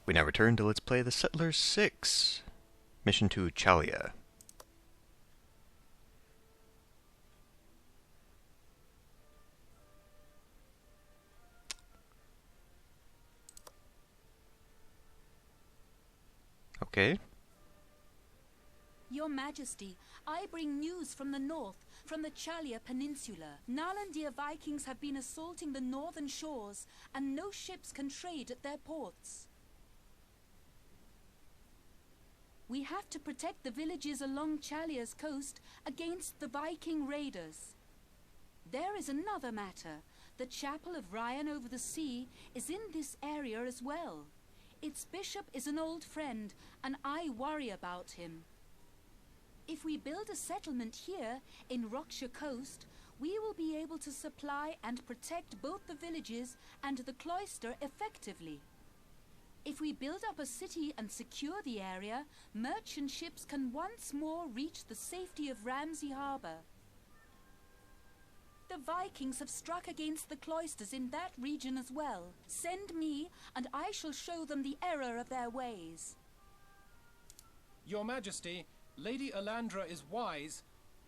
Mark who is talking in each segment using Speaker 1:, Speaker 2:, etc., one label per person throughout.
Speaker 1: We now return to Let's Play the Settlers 6. Mission to Challia. Okay.
Speaker 2: Your Majesty, I bring news from the north, from the Challia Peninsula. Nalandir Vikings have been assaulting the northern shores, and no ships can trade at their ports. We have to protect the villages along Challia's coast against the Viking raiders. There is another matter. The Chapel of Ryan over the sea is in this area as well. Its bishop is an old friend, and I worry about him. If we build a settlement here in Rockshire Coast, we will be able to supply and protect both the villages and the cloister effectively. If we build up a city and secure the area, merchant ships can once more reach the safety of Ramsey Harbour. The Vikings have struck against the cloisters in that region as well. Send me, and I shall show them the error of their ways.
Speaker 3: Your Majesty, Lady Alandra is wise,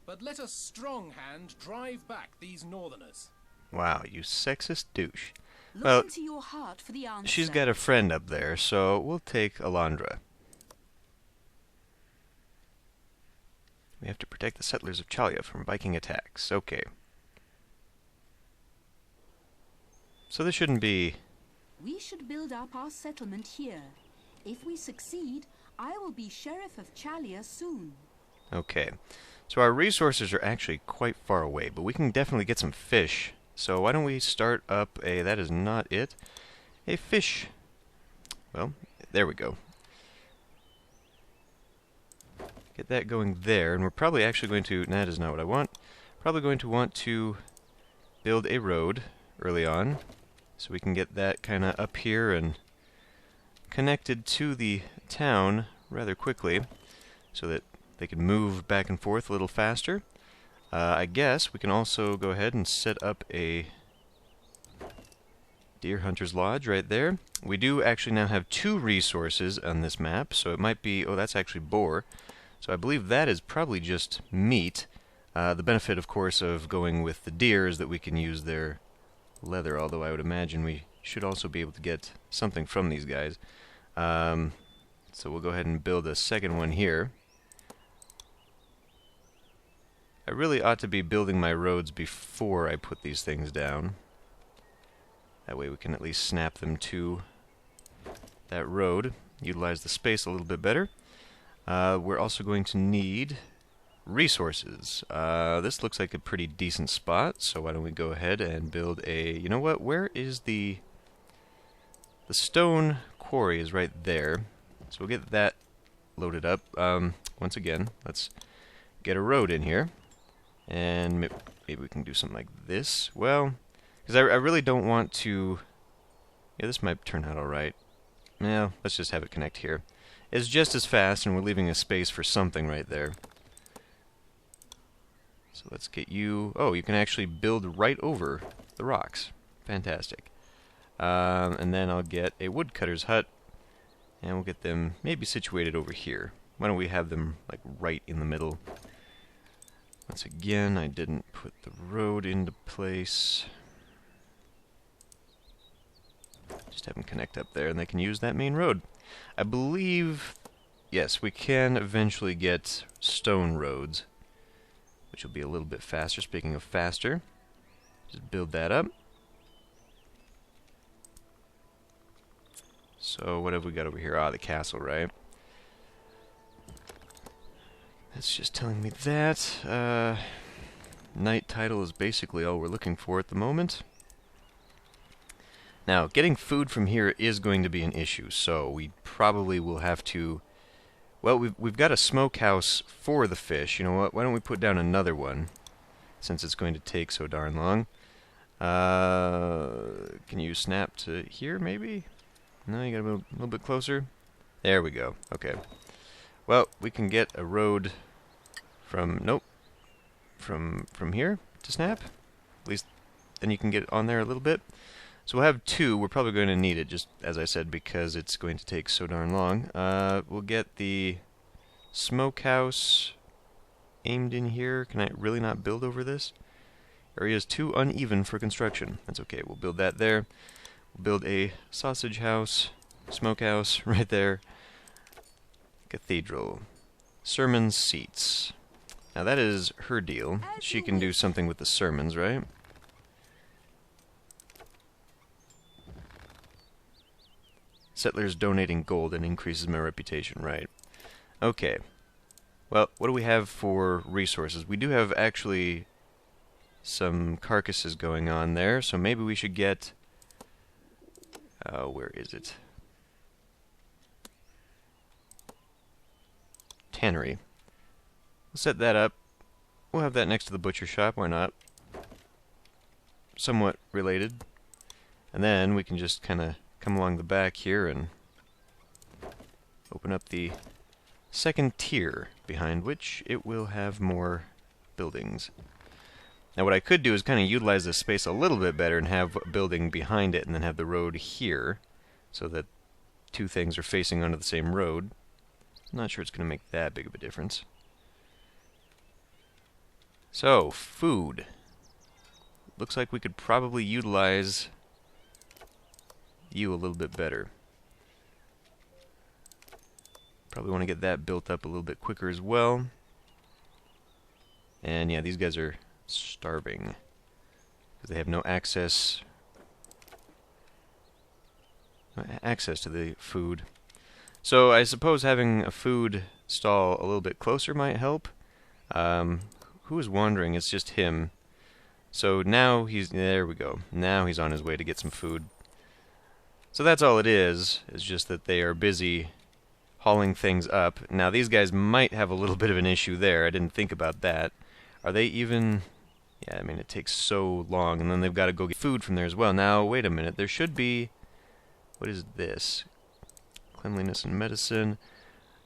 Speaker 3: but let a strong hand drive back these northerners.
Speaker 1: Wow, you sexist douche.
Speaker 2: Look
Speaker 1: Well,
Speaker 2: into your heart for the answer.
Speaker 1: she's got a friend up there, so we'll take Alandra. We have to protect the settlers of Challia from Viking attacks. Okay. So this shouldn't be...
Speaker 2: We should build up our settlement here. If we succeed, I will be Sheriff of Challia soon.
Speaker 1: Okay. So our resources are actually quite far away, but we can definitely get some fish. So why don't we start up a... That is not it. A fish. Well, there we go. Get that going there, and we're probably actually going to... That is not what I want. Probably going to want to build a road early on, so we can get that kind of up here and connected to the town rather quickly, so that they can move back and forth a little faster. I guess we can also go ahead and set up a deer hunter's lodge right there. We do actually now have 2 resources on this map, so it might be... Oh, that's actually boar. So I believe that is probably just meat. The benefit, of course, of going with the deer is that we can use their leather, although I would imagine we should also be able to get something from these guys. So we'll go ahead and build a second one here. I really ought to be building my roads before I put these things down. That way we can at least snap them to that road, utilize the space a little bit better. We're also going to need resources. This looks like a pretty decent spot, so why don't we go ahead and build a... You know what? Where is the stone quarry is right there. So we'll get that loaded up. Once again, let's get a road in here. And maybe we can do something like this. Well, because I really don't want to... Yeah, this might turn out alright. Yeah, let's just have it connect here. It's just as fast, and we're leaving a space for something right there. So let's get you... Oh, you can actually build right over the rocks. Fantastic. And then I'll get a woodcutter's hut, and we'll get them maybe situated over here. Why don't we have them like right in the middle? Once again, I didn't put the road into place. Just have them connect up there, and they can use that main road. I believe, yes, we can eventually get stone roads, which will be a little bit faster. Speaking of faster, just build that up. So what have we got over here? Ah, the castle, right? That's just telling me that. Knight title is basically all we're looking for at the moment. Now, getting food from here is going to be an issue, so we probably will have to... Well, we've got a smokehouse for the fish. You know what? Why don't we put down another one, since it's going to take so darn long. Can you snap to here, maybe? No, you gotta move a little bit closer. There we go. Okay. Well, we can get a road from... Nope. From here to snap. At least then you can get on there a little bit. So we'll have 2. We're probably going to need it, just as I said, because it's going to take so darn long. We'll get the smokehouse aimed in here. Can I really not build over this? Area is too uneven for construction. That's okay. We'll build that there. We'll build a sausage house, smokehouse right there. Cathedral. Sermon seats. Now that is her deal. She can do something with the sermons, right? Settlers donating gold and increases my reputation, right. Okay. Well, what do we have for resources? We do have actually some carcasses going on there, so maybe we should get... where is it? Tannery. We'll set that up. We'll have that next to the butcher shop, why not? Somewhat related. And then we can just kind of come along the back here and open up the second tier, behind which it will have more buildings. Now what I could do is kind of utilize this space a little bit better and have a building behind it and then have the road here, so that 2 things are facing onto the same road. I'm not sure it's going to make that big of a difference. So, food. Looks like we could probably utilize you a little bit better. Probably want to get that built up a little bit quicker as well. And yeah, these guys are starving because they have no access to the food. So I suppose having a food stall a little bit closer might help. Who is wandering? It's just him. So now there we go. Now he's on his way to get some food. So that's all it is. It's just that they are busy hauling things up. Now these guys might have a little bit of an issue there. I didn't think about that. Are they even... Yeah, I mean, it takes so long, and then they've got to go get food from there as well. Now, wait a minute. There should be... What is this? Cleanliness and medicine.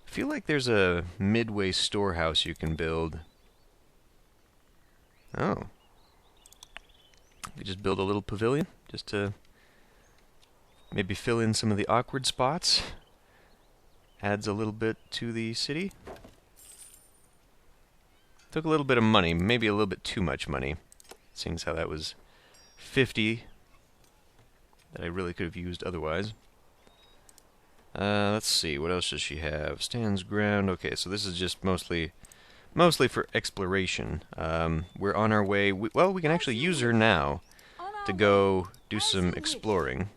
Speaker 1: I feel like there's a midway storehouse you can build. Oh. We just build a little pavilion, just to maybe fill in some of the awkward spots. Adds a little bit to the city. Took a little bit of money, maybe a little bit too much money, seeing as how that was 50 that I really could have used otherwise. Let's see, what else does she have? Stands ground. Okay, so this is just mostly for exploration. We're on our way. Well, we can actually use her now to go do some exploring.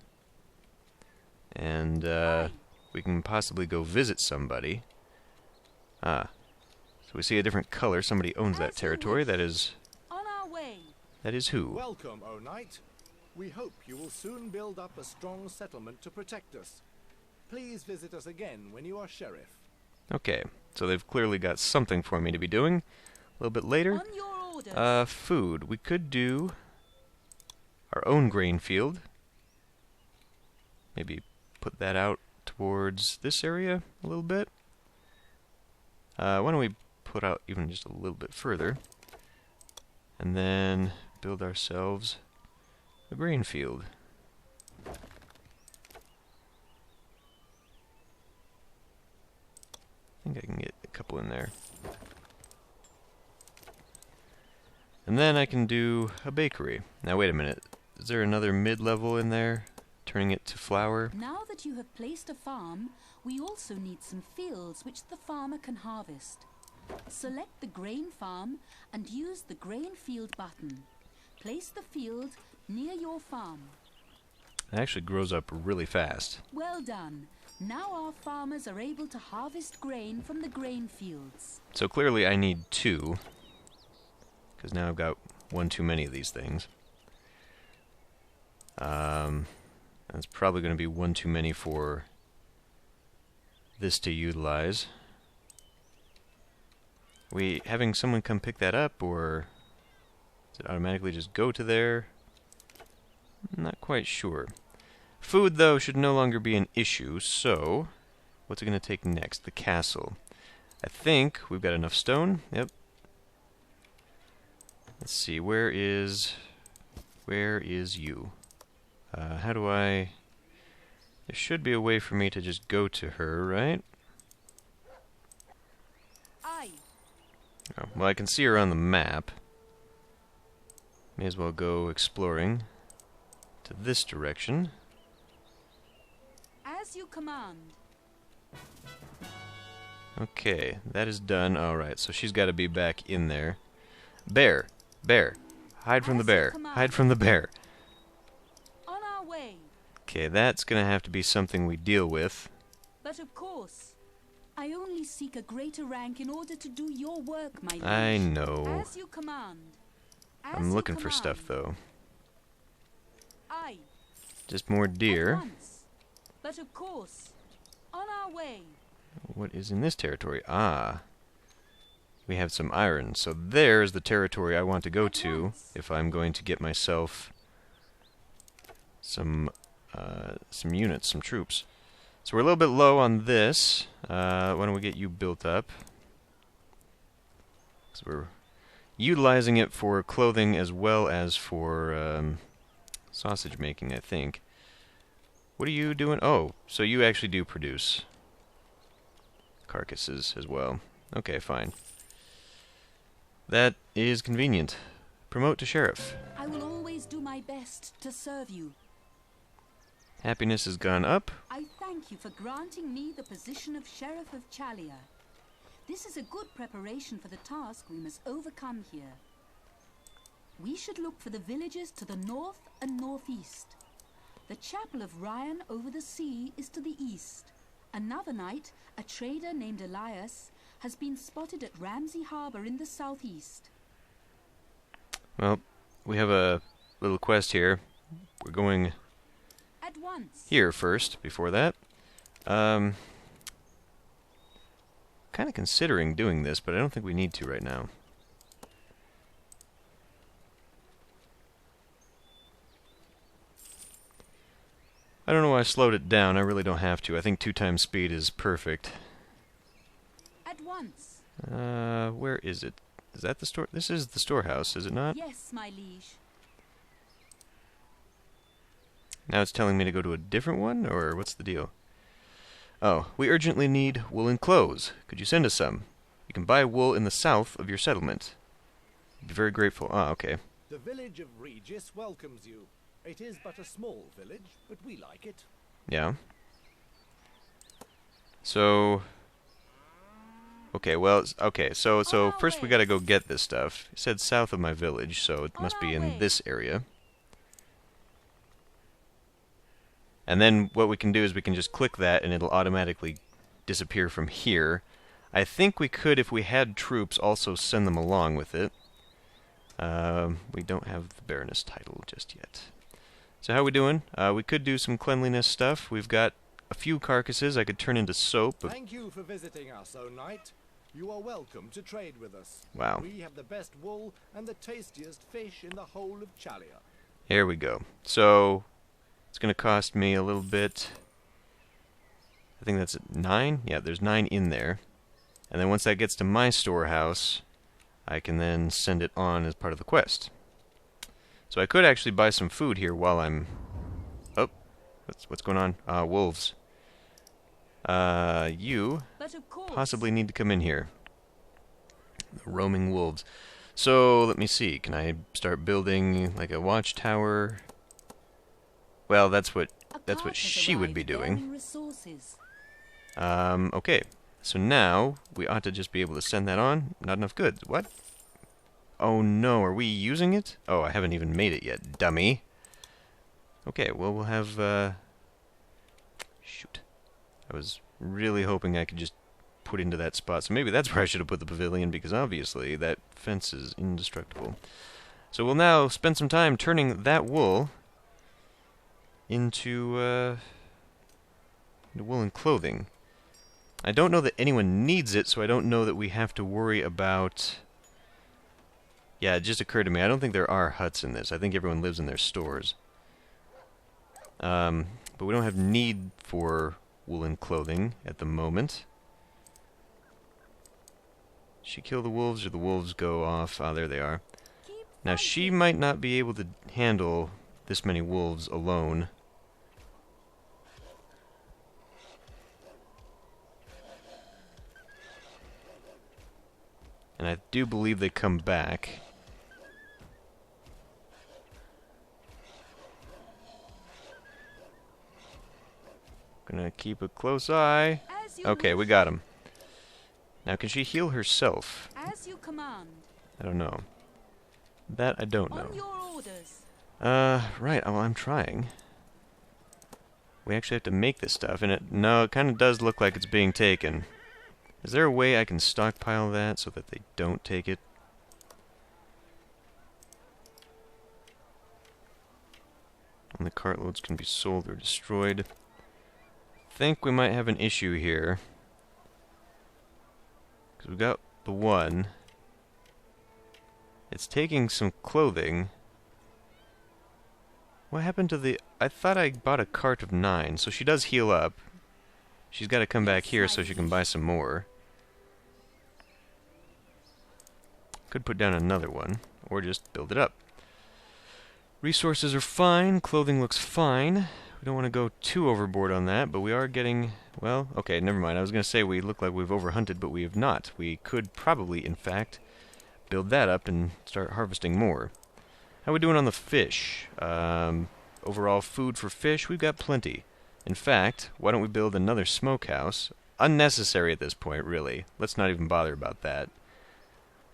Speaker 1: And we can possibly go visit somebody. So we see a different color. Somebody owns that territory. That is who?
Speaker 4: Welcome, O Knight. We hope you will soon build up a strong settlement to protect us. Please visit us again when you are sheriff.
Speaker 1: Okay, so they've clearly got something for me to be doing. A little bit later. Food. We could do our own grain field. Maybe put that out towards this area a little bit. Why don't we put out even just a little bit further, and then build ourselves a grain field. I think I can get a couple in there. And then I can do a bakery. Now wait a minute. Is there another mid-level in there? Turning it to flour?
Speaker 2: Now that you have placed a farm, we also need some fields which the farmer can harvest. Select the grain farm and use the grain field button. Place the field near your farm.
Speaker 1: It actually grows up really fast.
Speaker 2: Well done. Now our farmers are able to harvest grain from the grain fields.
Speaker 1: So clearly I need 2, because now I've got one too many of these things. That's probably going to be one too many for this to utilize. We having someone come pick that up, or does it automatically just go to there? I'm not quite sure. Food, though, should no longer be an issue, so what's it going to take next? The castle. I think we've got enough stone. Yep. Let's see, where is you? How do I... There should be a way for me to just go to her, right?
Speaker 2: Aye.
Speaker 1: Oh, well, I can see her on the map. May as well go exploring to this direction.
Speaker 2: As you command.
Speaker 1: Okay, that is done. Alright, so she's got to be back in there. Bear! Bear! Hide from the bear! Hide from the bear!
Speaker 2: On our way.
Speaker 1: Okay, that's gonna have to be something we deal with.
Speaker 2: But of course, I only seek a greater rank in order to do your work, my liege.
Speaker 1: I know.
Speaker 2: As you command.
Speaker 1: I'm looking for stuff, though.
Speaker 2: Aye.
Speaker 1: Just more deer.
Speaker 2: At once. But of course, on our way.
Speaker 1: What is in this territory? Ah. We have some iron. So there's the territory I want to go to if I'm going to get myself some units, some troops. So we're a little bit low on this. Why don't we get you built up? So we're utilizing it for clothing as well as for sausage making, I think. What are you doing? Oh, so you actually do produce carcasses as well. Okay, fine. That is convenient. Promote to sheriff.
Speaker 2: I will always do my best to serve you.
Speaker 1: Happiness has gone up.
Speaker 2: I thank you for granting me the position of Sheriff of Challia. This is a good preparation for the task we must overcome here. We should look for the villages to the north and northeast. The chapel of Ryan over the sea is to the east. Another night, a trader named Elias has been spotted at Ramsey Harbor in the southeast.
Speaker 1: Well, we have a little quest here. We're going
Speaker 2: At once.
Speaker 1: here first, before that. Kind of considering doing this, but I don't think we need to right now. I don't know why I slowed it down. I really don't have to. I think 2 times speed is perfect.
Speaker 2: At once.
Speaker 1: Where is it? Is that the store? This is the storehouse, is it not?
Speaker 2: Yes, my liege.
Speaker 1: Now it's telling me to go to a different one, or what's the deal? Oh, we urgently need woolen clothes. Could you send us some? You can buy wool in the south of your settlement. I'd be very grateful. Ah, okay.
Speaker 4: The village of Regis welcomes you. It is but a small village, but we like it.
Speaker 1: Yeah. So... Okay, well, okay, so first we gotta go get this stuff. It said south of my village, so it must be in this area. And then what we can do is we can just click that and it'll automatically disappear from here. I think we could, if we had troops, also send them along with it. We don't have the Baroness title just yet. So how are we doing? We could do some cleanliness stuff. We've got a few carcasses I could turn into soap.
Speaker 4: Thank you for visiting us, O knight. You are welcome to trade with us.
Speaker 1: Wow.
Speaker 4: We have the best wool and the tastiest fish in the whole of Challia.
Speaker 1: Here we go. So it's going to cost me a little bit. I think that's 9. Yeah, there's 9 in there. And then once that gets to my storehouse, I can then send it on as part of the quest. So I could actually buy some food here while I'm... Oh, what's going on? Wolves. You possibly need to come in here. The roaming wolves. So, let me see. Can I start building, like, a watchtower? Well, that's what she would be doing. Okay. So now, we ought to just be able to send that on. Not enough goods. What? Oh no, are we using it? Oh, I haven't even made it yet, dummy. Okay, well, we'll have, shoot. I was really hoping I could just put into that spot. So maybe that's where I should have put the pavilion, because obviously that fence is indestructible. So we'll now spend some time turning that wool into woolen clothing. I don't know that anyone needs it, so I don't know that we have to worry about... Yeah, it just occurred to me, I don't think there are huts in this. I think everyone lives in their stores. But we don't have need for woolen clothing at the moment. She kill the wolves, or the wolves go off? Ah, there they are. Now, she might not be able to handle this many wolves alone. And I do believe they come back. Gonna keep a close eye. Okay, we got him. Now, can she heal herself?
Speaker 2: As you command.
Speaker 1: I don't know. That I don't know.
Speaker 2: On your orders.
Speaker 1: Right. Well, I'm trying. We actually have to make this stuff, and it kind of does look like it's being taken. Is there a way I can stockpile that so that they don't take it? And the cartloads can be sold or destroyed. I think we might have an issue here. Because we got the one. It's taking some clothing. What happened to the... I thought I bought a cart of 9, so she does heal up. She's got to come back here so she can buy some more. Could put down another one, or just build it up. Resources are fine, clothing looks fine. We don't want to go too overboard on that, but we are getting... Well, okay, never mind. I was going to say we look like we've overhunted, but we have not. We could probably, in fact, build that up and start harvesting more. How are we doing on the fish? Overall food for fish, we've got plenty. In fact, why don't we build another smokehouse? Unnecessary at this point, really. Let's not even bother about that.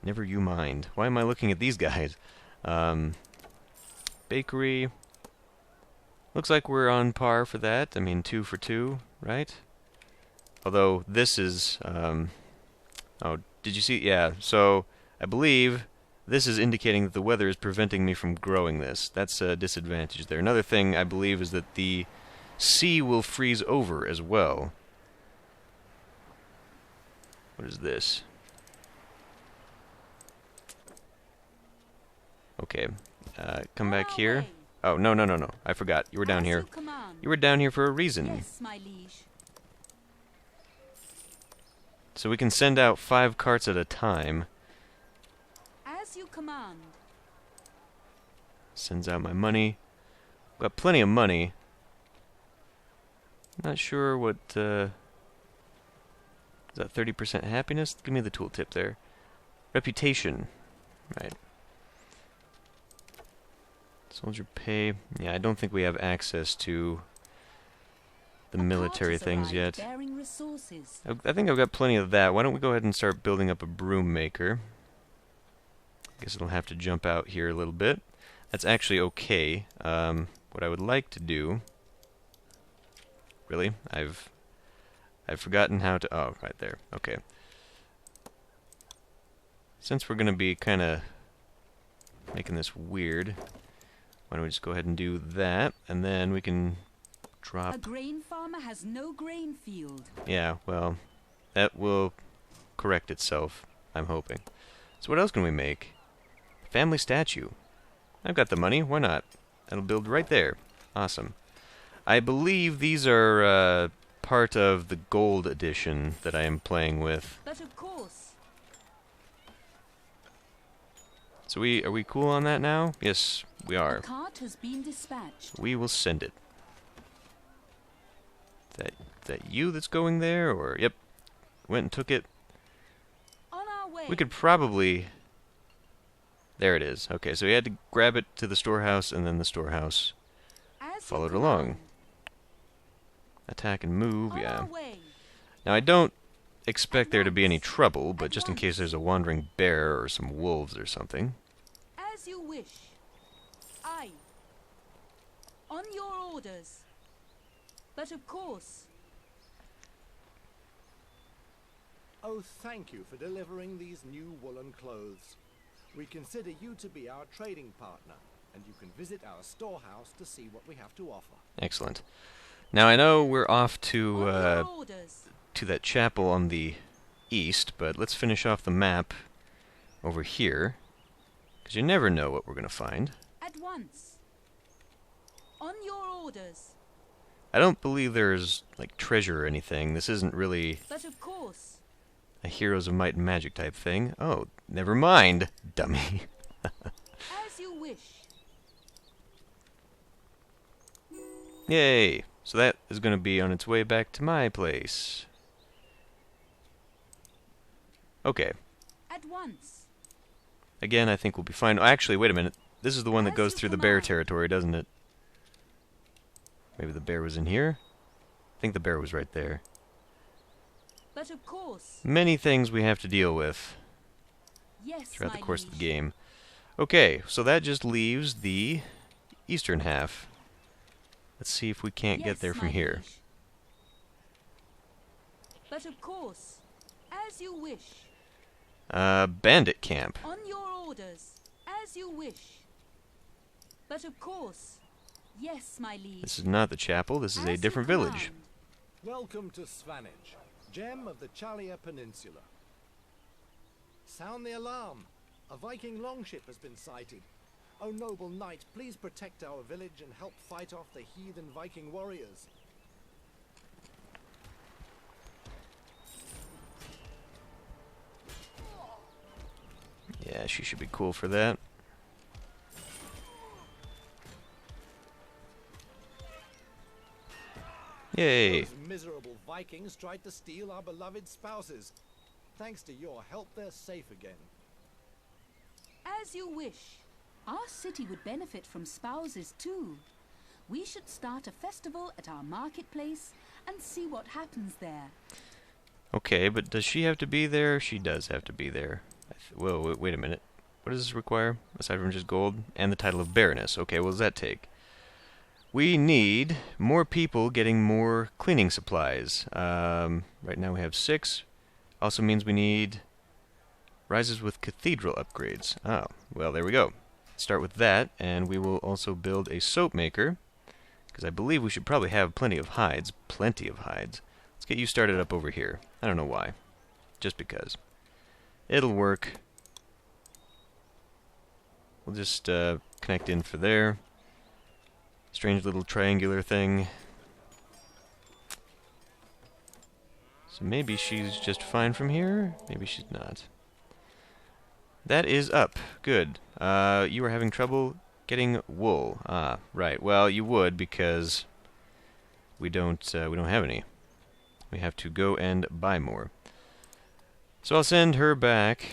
Speaker 1: Never you mind. Why am I looking at these guys? Bakery. Looks like we're on par for that. I mean, 2 for 2, right? Although, this is... oh, did you see? Yeah, so I believe this is indicating that the weather is preventing me from growing this. That's a disadvantage there. Another thing, I believe, is that the sea will freeze over as well. What is this? Okay, come back here. Oh, no, no, no, no. I forgot. You were down here. You were down here for a reason.
Speaker 2: Yes, my liege.
Speaker 1: So we can send out 5 carts at a time.
Speaker 2: As you command.
Speaker 1: Sends out my money. Got plenty of money. Not sure what, is that 30% happiness? Give me the tooltip there. Reputation. Right. Soldier pay. Yeah, I don't think we have access to the military things yet. I think I've got plenty of that. Why don't we go ahead and start building up a broom maker? Guess it'll have to jump out here a little bit. That's actually okay. What I would like to do... Really? I've forgotten how to... Oh, right there. Okay. Since we're going to be kind of making this weird, why don't we just go ahead and do that, and then we can drop...
Speaker 2: A grain farmer has no grain field.
Speaker 1: Yeah, well, that will correct itself, I'm hoping. So what else can we make? Family statue. I've got the money, why not? That'll build right there. Awesome. I believe these are part of the gold edition that I am playing with.
Speaker 2: But of course.
Speaker 1: So are we cool on that now? Yes, we are.
Speaker 2: The cart has been dispatched.
Speaker 1: We will send it. Is that you that's going there, or yep, went and took it.
Speaker 2: On our way.
Speaker 1: We could probably. There it is. Okay, so we had to grab it to the storehouse, and then the storehouse followed along. Attack and move, yeah. Now I don't expect there to be any trouble, but just in case there's a wandering bear or some wolves or something.
Speaker 2: As you wish. Aye. On your orders. But of course.
Speaker 4: Oh, thank you for delivering these new woolen clothes. We consider you to be our trading partner, and you can visit our storehouse to see what we have to offer.
Speaker 1: Excellent. Now I know we're off to
Speaker 2: On your orders.
Speaker 1: to that chapel on the east, but let's finish off the map over here, because you never know what we're going to find.
Speaker 2: At once. On your orders.
Speaker 1: I don't believe there's, like, treasure or anything. This isn't really
Speaker 2: But of course.
Speaker 1: a Heroes of Might and Magic type thing. Oh, never mind, dummy.
Speaker 2: As you wish.
Speaker 1: Yay! So that is going to be on its way back to my place. Okay.
Speaker 2: At once.
Speaker 1: Again, I think we'll be fine. Oh, actually, wait a minute. This is the one that
Speaker 2: As
Speaker 1: goes
Speaker 2: you
Speaker 1: through the bear
Speaker 2: command.
Speaker 1: territory, doesn't it? Maybe the bear was in here? I think the bear was right there.
Speaker 2: But of course.
Speaker 1: Many things we have to deal with
Speaker 2: Yes,
Speaker 1: throughout
Speaker 2: my
Speaker 1: the course of
Speaker 2: liege.
Speaker 1: the game. Okay, so that just leaves the eastern half. Let's see if we can't get
Speaker 2: Yes,
Speaker 1: there from
Speaker 2: my
Speaker 1: here.
Speaker 2: liege. But of course. As you wish.
Speaker 1: Bandit camp.
Speaker 2: On your orders. As you wish. But of course. Yes, my liege.
Speaker 1: This is not the chapel, this is
Speaker 2: As
Speaker 1: a
Speaker 2: you
Speaker 1: different village.
Speaker 2: command.
Speaker 4: Welcome to Svanage, gem of the Challia Peninsula. Sound the alarm. A Viking longship has been sighted. O noble knight, please protect our village and help fight off the heathen Viking warriors.
Speaker 1: Yeah, she should be cool for that. Yay!
Speaker 4: Those miserable Vikings tried to steal our beloved spouses. Thanks to your help, they're safe again.
Speaker 2: As you wish. Our city would benefit from spouses too. We should start a festival at our marketplace and see what happens there.
Speaker 1: Okay, but does she have to be there? She does have to be there. Whoa, wait a minute. What does this require, aside from just gold? And the title of Baroness. Okay, what does that take? We need more people getting more cleaning supplies. Right now we have 6. Also means we need rises with cathedral upgrades. Oh, well, there we go. Start with that, and we will also build a soap maker, because I believe we should probably have plenty of hides. Plenty of hides. Let's get you started up over here. I don't know why. Just because. It'll work. We'll just connect in for there. Strange little triangular thing. So maybe she's just fine from here? Maybe she's not. That is up. Good. You are having trouble getting wool. Ah, right. Well, you would because we don't have any. We have to go and buy more. So I'll send her back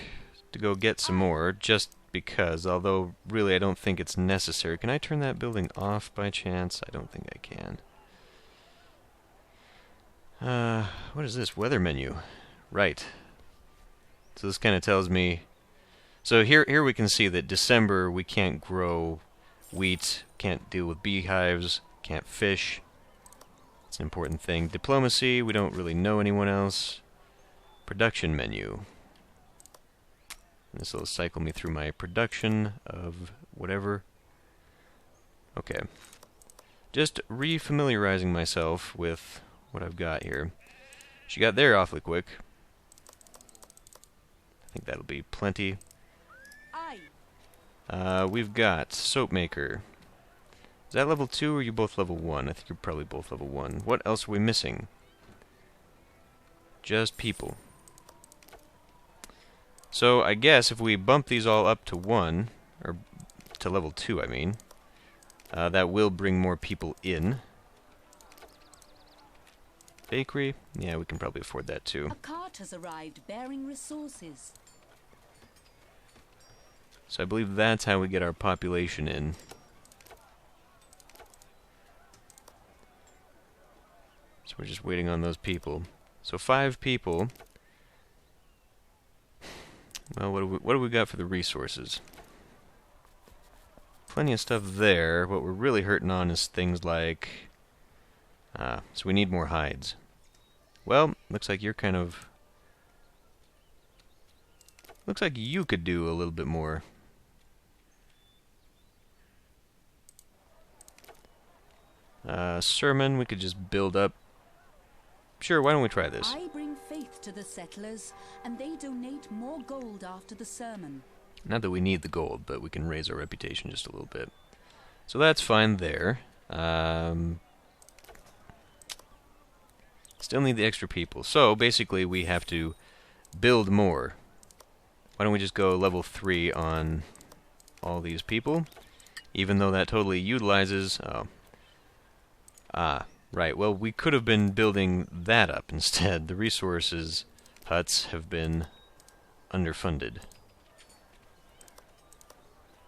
Speaker 1: to go get some more, just because, although really I don't think it's necessary. Can I turn that building off by chance? I don't think I can. What is this? Weather menu. Right. So this kind of tells me... So here we can see that December we can't grow wheat, can't deal with beehives, can't fish. It's an important thing. Diplomacy, we don't really know anyone else. Production menu. This will cycle me through my production of whatever. Okay. Just re-familiarizing myself with what I've got here. She got there awfully quick. I think that'll be plenty. We've got soap maker. Is that level 2 or are you both level 1? I think you're probably both level 1. What else are we missing? Just people. So I guess if we bump these all up to 1, or to level 2 I mean, that will bring more people in. Bakery? Yeah, we can probably afford that too.
Speaker 2: A cart has arrived bearing resources.
Speaker 1: So I believe that's how we get our population in. So we're just waiting on those people. So 5 people. Well, what do we got for the resources? Plenty of stuff there. What we're really hurting on is things like... so we need more hides. Well, looks like you're kind of... Looks like you could do a little bit more. Sermon, we could just build up. Sure, why don't we try this?
Speaker 2: I bring faith to the settlers, and they donate more gold after the sermon.
Speaker 1: Not that we need the gold, but we can raise our reputation just a little bit. So that's fine there. Still need the extra people. So basically we have to build more. Why don't we just go level 3 on all these people? Even though that totally utilizes... Oh. Ah, right. Well, we could have been building that up instead. The resources huts have been underfunded.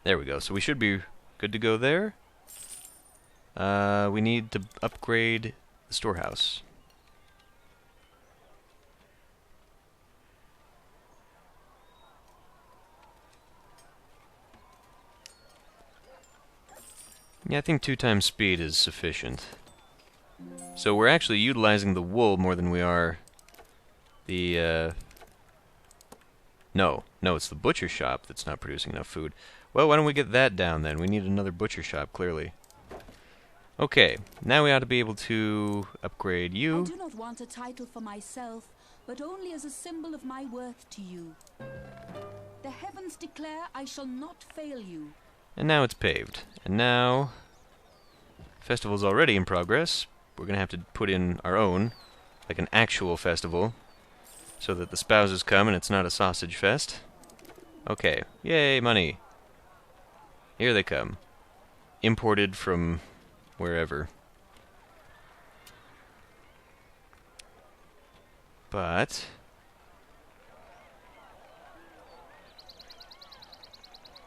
Speaker 1: There we go. So we should be good to go there. We need to upgrade the storehouse. Yeah, I think 2 times speed is sufficient. So we're actually utilizing the wool more than we are the, No, it's the butcher shop that's not producing enough food. Well, why don't we get that down then? We need another butcher shop, clearly. Okay, now we ought to be able to upgrade you.
Speaker 2: I do not want a title for myself, but only as a symbol of my worth to you. The heavens declare I shall not fail you.
Speaker 1: And now it's paved. And now, festival's already in progress. We're going to have to put in our own, like an actual festival, so that the spouses come and it's not a sausage fest. Okay, yay, money. Here they come. Imported from wherever. But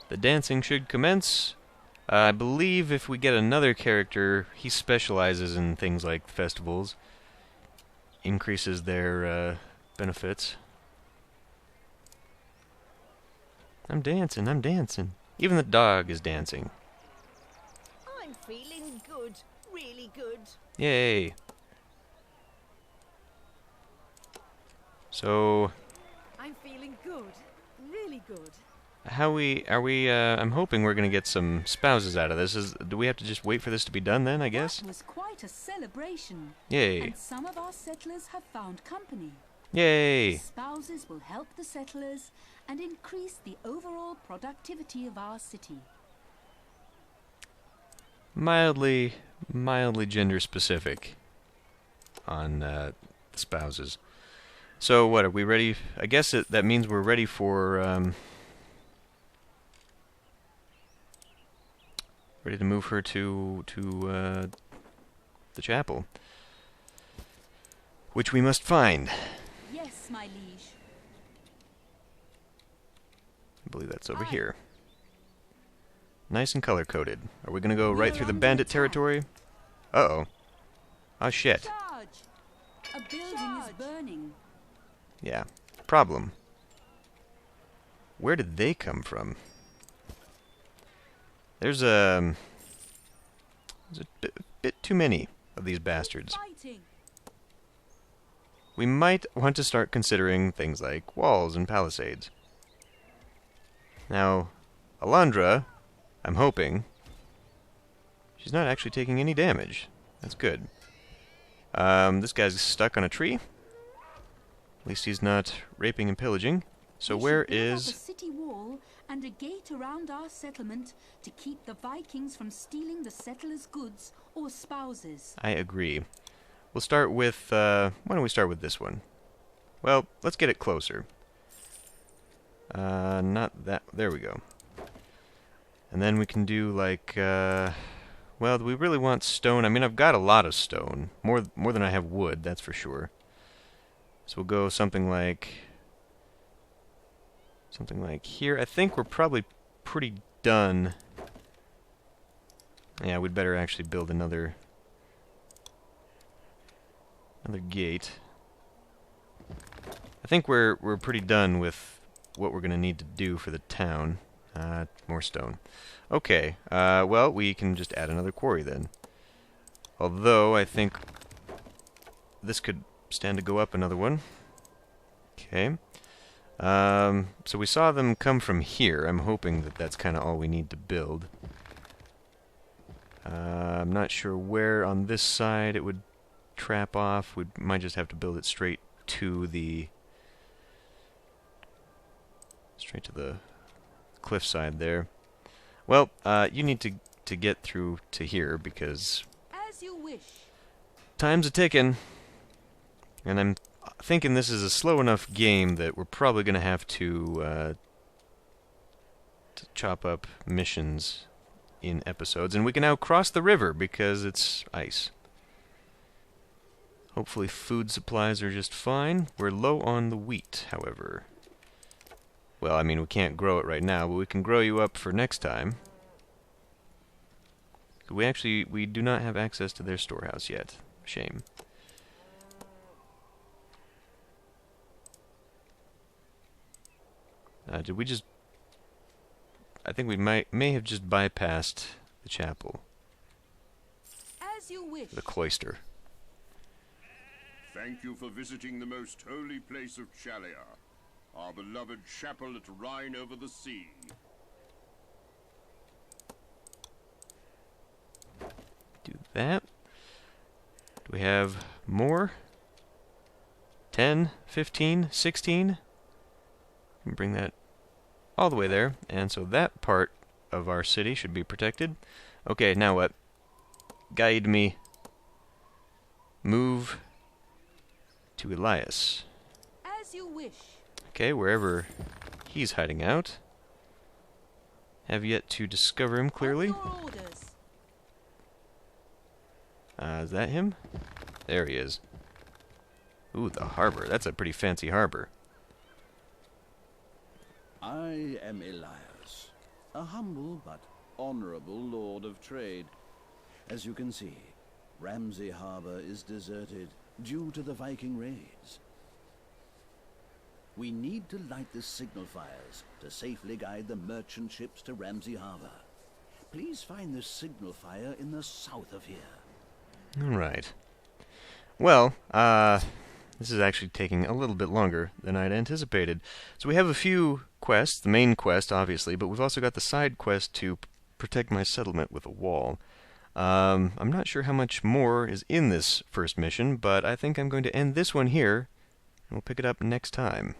Speaker 1: the dancing should commence. I believe if we get another character, he specializes in things like festivals. Increases their benefits. I'm dancing, I'm dancing. Even the dog is dancing.
Speaker 5: I'm feeling good, really good.
Speaker 1: Yay. So,
Speaker 5: I'm feeling good, really good.
Speaker 1: I'm hoping we're going to get some spouses out of this. Do we have to just wait for this to be done then, I guess?
Speaker 2: That was quite a celebration.
Speaker 1: Yay.
Speaker 2: And some of our settlers have found company.
Speaker 1: Yay.
Speaker 2: Spouses will help the settlers and increase the overall productivity of our city.
Speaker 1: Mildly gender specific on spouses. So what, are we ready? I guess that means we're ready for ready to move her to the chapel, which we must find.
Speaker 2: Yes, my liege.
Speaker 1: I believe that's over here. Nice and color-coded. Are we gonna go right through the bandit territory? Uh-oh. Oh, shit.
Speaker 2: Charge! A building is burning.
Speaker 1: Yeah. Problem. Where did they come from? There's a bit too many of these bastards.
Speaker 2: Fighting.
Speaker 1: We might want to start considering things like walls and palisades. Now, Alondra, I'm hoping, she's not actually taking any damage. That's good. This guy's stuck on a tree. At least he's not raping and pillaging. So
Speaker 2: We
Speaker 1: where
Speaker 2: should build up
Speaker 1: is...
Speaker 2: a city wall and a gate around our settlement to keep the Vikings from stealing the settlers' goods or spouses.
Speaker 1: I agree. We'll start with, why don't we start with this one? Well, let's get it closer. Not that, there we go. And then we can do like, well, do we really want stone? I mean, I've got a lot of stone. More than I have wood, that's for sure. So we'll go something like here. I think we're probably pretty done. Yeah, we'd better actually build another gate. I think we're pretty done with what we're going to need to do for the town. More stone. Okay, well, we can just add another quarry then. Although, I think this could stand to go up another one. Okay. So we saw them come from here. I'm hoping that that's kind of all we need to build. I'm not sure where on this side it would trap off. We might just have to build it straight to the cliff side there. Well, you need to get through to here because
Speaker 2: As you wish.
Speaker 1: time's a ticking. And I'm thinking this is a slow enough game that we're probably going to have to chop up missions in episodes. And we can now cross the river because it's ice. Hopefully food supplies are just fine. We're low on the wheat, however. Well, I mean, we can't grow it right now, but we can grow you up for next time. We do not have access to their storehouse yet. Shame. Did we just... I think we may have just bypassed the chapel.
Speaker 2: As you wish.
Speaker 1: The cloister.
Speaker 6: Thank you for visiting the most holy place of Challia, our beloved chapel at Rhine over the sea.
Speaker 1: Do that. Do we have more? 10, 15, 16? Bring that all the way there, and so that part of our city should be protected. Okay, now what? Guide me. Move to Elias.
Speaker 2: As you wish.
Speaker 1: Okay, wherever he's hiding out. Have yet to discover him clearly.
Speaker 2: On your orders.
Speaker 1: Is that him? There he is. Ooh, the harbor. That's a pretty fancy harbor.
Speaker 7: I am Elias, a humble but honorable lord of trade. As you can see, Ramsey Harbor is deserted due to the Viking raids. We need to light the signal fires to safely guide the merchant ships to Ramsey Harbor. Please find the signal fire in the south of here.
Speaker 1: Alright. Well, this is actually taking a little bit longer than I'd anticipated. So we have a few quests, the main quest, obviously, but we've also got the side quest to protect my settlement with a wall. I'm not sure how much more is in this first mission, but I think I'm going to end this one here, and we'll pick it up next time.